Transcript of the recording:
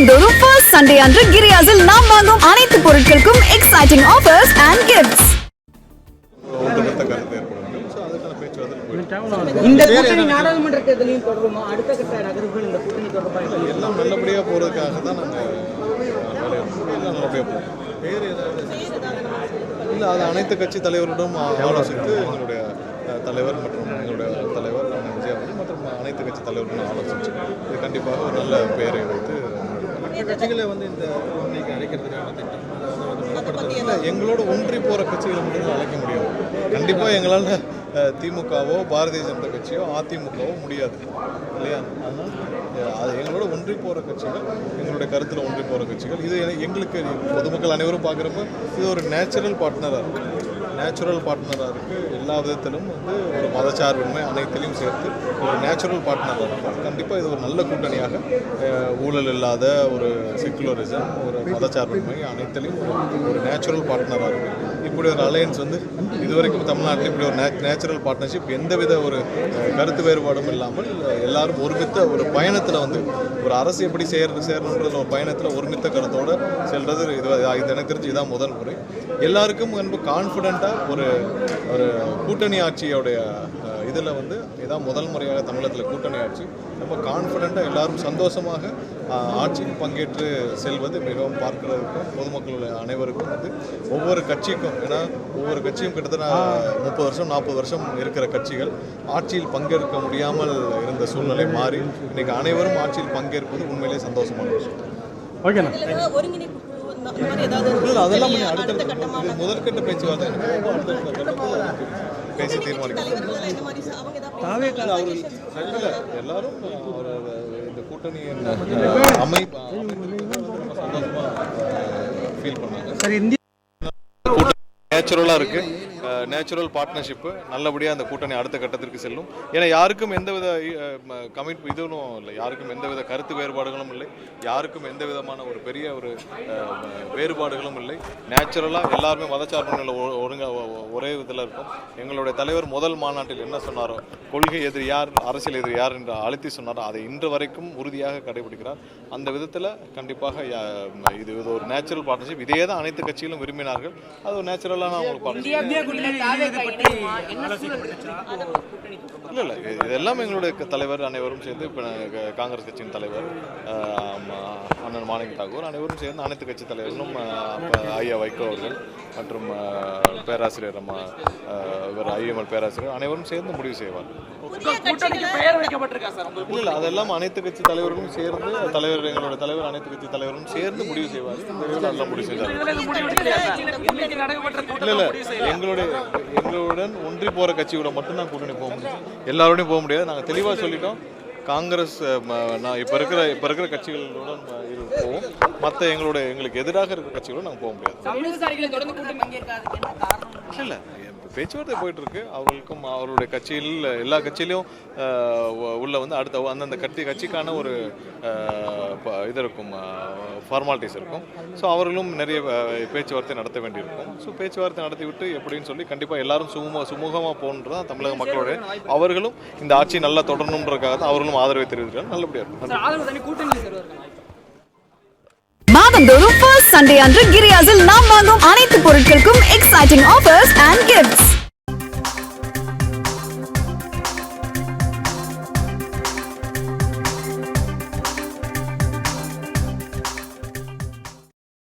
மாதந்தோறும் first Sunday அன்று கிரியாஸில் நாம் வாங்கும் அனைத்து பொருட்களுக்கும் எக்ஸைட்டிங் ஆஃபர்ஸ் அண்ட் கிஃப்ட்ஸ். இந்த கூட்டணி நாடாளுமன்ற தேர்தலையும் தொடருமா? அடுத்த கட்ட நகர்வுகள் இந்த கூட்டணி தொடர்பாக எல்லாம் நல்லபடியாக போகிறதுக்காக தான் நாங்கள் நல்லபடியாக போகிறோம். பேர் ஏதாவது இல்லை, அது அனைத்து கட்சி தலைவரிடம் ஆலோசித்து எங்களுடைய தலைவர் மற்றும் எங்களுடைய தலைவர் விஜய் அவர்கள் மற்றும் அனைத்து கட்சி தலைவர்களும் ஆலோசிச்சு இது கண்டிப்பாக ஒரு நல்ல பெயரை வைத்து கட்சிகளை இந்த இன்னைக்கு அழைக்கிறதுக்கான திட்டம் இல்லை. எங்களோட ஒன்றி போகிற கட்சிகளை மட்டும் அழைக்க முடியும். கண்டிப்பாக எங்களால் திமுகவோ பாரதிய ஜனதா கட்சியோ அதிமுகவோ முடியாது இல்லையா? அதனால் அது எங்களோட ஒன்றி போகிற கட்சிகள், எங்களுடைய கருத்தில் ஒன்றி போகிற கட்சிகள். இது எங்களுக்கு பொதுமக்கள் அனைவரும் பார்க்குறப்ப இது ஒரு நேச்சுரல் பார்ட்னராக இருக்குது. நேச்சுரல் பார்ட்னராக இருக்குது. எல்லா விதத்திலும் ஒரு மதச்சார்பின்மை அனைத்திலையும் சேர்த்து ஒரு நேச்சுரல் பார்ட்னராக இருக்கும். கண்டிப்பாக இது ஒரு நல்ல கூட்டணியாக ஊழல் இல்லாத ஒரு செக்குலரிசம், ஒரு மதச்சார்பின்மை அனைத்திலையும் ஒரு நேச்சுரல் பார்ட்னராக இருக்குது. இப்படி ஒரு அலையன்ஸ் இதுவரைக்கும் தமிழ்நாட்டில் இப்படி ஒரு நேச்சுரல் பார்ட்னர்ஷிப் எந்தவித ஒரு கருத்து வேறுபாடும் இல்லாமல் எல்லாரும் ஒருமித்த ஒரு பயணத்தில் ஒரு அரசு எப்படி சேரணுன்றதுல ஒரு பயணத்தில் ஒருமித்த கருத்தோடு செல்றது இது எனக்கு தெரிஞ்சு இதுதான் முதல் முறை. எல்லாருக்கும் கான்ஃபிடென்ட்டாக ஒரு கூட்டணி ஆட்சியோடைய இதில் இதான் முதல் முறையாக தமிழகத்தில் கூட்டணி ஆட்சி. ரொம்ப கான்ஃபிடென்ட்டாக எல்லாரும் சந்தோஷமாக ஆட்சியில் பங்கேற்று செல்வது மிகவும் பார்க்கிறதுக்கும் பொதுமக்களுடைய அனைவருக்கும் ஒவ்வொரு கட்சிக்கும், ஏன்னா ஒவ்வொரு கட்சியும் கிட்டத்தட்ட 30 வருஷம் 40 வருஷம் இருக்கிற கட்சிகள் ஆட்சியில் பங்கேற்க முடியாமல் இருந்த சூழ்நிலை மாறி இன்னைக்கு அனைவரும் ஆட்சியில் பங்கேற்பது உண்மையிலேயே சந்தோஷமான விஷயம். ஓகேண்ணா. அதெல்லாம் அடுத்த முதற்கட்ட பேச்சுவார்த்தை பேசி தீர்மானிக்கலாம். எல்லாரும் இந்த கூட்டணியின் அமைப்பு சந்தோஷமா ஃபீல் பண்ணாங்க. நேச்சுரலாக இருக்குது, நேச்சுரல் பார்ட்னர்ஷிப்பு நல்லபடியாக அந்த கூட்டணி அடுத்த கட்டத்திற்கு செல்லும். ஏன்னா யாருக்கும் எந்தவித இதுவும் இல்லை, யாருக்கும் எந்தவித கருத்து வேறுபாடுகளும் இல்லை, யாருக்கும் எந்த விதமான ஒரு பெரிய ஒரு வேறுபாடுகளும் இல்லை. நேச்சுரலாக எல்லாருமே மதச்சார்பின்மையில் ஒரே இதில் இருக்கும். எங்களுடைய தலைவர் முதல் மாநாட்டில் என்ன சொன்னாரோ, கொள்கை எதிரி யார், அரசியல் எதிரி யார் என்று அழுத்தி சொன்னாரோ அதை இன்று வரைக்கும் உறுதியாக கடைபிடிக்கிறார். அந்த விதத்தில் கண்டிப்பாக இது ஒரு நேச்சுரல் பார்ட்னர்ஷிப். இதே தான் அனைத்து கட்சிகளும் விரும்பினார்கள். அது ஒரு நேச்சுரலாக இல்லை, இதெல்லாம் எங்களுடைய தலைவர் அனைவரும் சேர்ந்து இப்போ காங்கிரஸ் கட்சியின் தலைவர் அண்ணன் மாணிக் தாக்கூர் அனைவரும் சேர்ந்து அனைத்து கட்சி தலைவர்களும் ஐயா வைகோ அவர்கள் மற்றும் பேராசிரியர் இவர் ஐஎம்எல் பேராசிரியர் அனைவரும் சேர்ந்து முடிவு செய்வார். இல்லை, அதெல்லாம் அனைத்து கட்சி தலைவர்களும் சேர்ந்து எங்களுடைய தலைவர் அனைத்து கட்சி தலைவரும் சேர்ந்து முடிவு செய்வார். அதெல்லாம் முடிவு செய்வார். இல்லை, எங்களுடன் ஒன்றி போகிற கட்சியோட மட்டும்தான் கூட்டணி போக முடியும். எல்லாரோடையும் போக முடியாது. நாங்கள் தெளிவாக சொல்லிட்டோம். காங்கிரஸ் நான் இப்போ இருக்கிற கட்சிகளோட போவோம். மற்ற எங்களுக்கு எதிராக இருக்கிற கட்சிகளோட நாங்கள் போக முடியாது. இல்லை, பேச்சுவார்த்தை போயிட்டு இருக்கு. அவர்களுக்கும் அவருடைய கட்சியில் எல்லா கட்சியிலையும் உள்ள அடுத்த அந்தந்த கட்சிக்கான ஒரு இது இருக்கும், ஃபார்மாலிட்டிஸ் இருக்கும். ஸோ அவர்களும் நிறைய பேச்சுவார்த்தை நடத்த வேண்டியிருக்கும். ஸோ பேச்சுவார்த்தை நடத்தி விட்டு எப்படின்னு சொல்லி கண்டிப்பாக எல்லாரும் சுமூகமாக போகணுன்றதான் தமிழக மக்களோட. அவர்களும் இந்த ஆட்சி நல்லா தொடரணுன்றதுக்காக தான் அவர்களும் ஆதரவை தெரிவிக்கிறாங்க. நல்லபடியாக இருக்கும். மாதந்தோறும் ஃபர்ஸ்ட் சண்டே அன்று கிரியாஸில் நாம் வாங்கும் அனைத்து பொருட்களுக்கும் எக்ஸைட்டிங் ஆஃபர்ஸ் அண்ட் கிஃப்ட்ஸ்.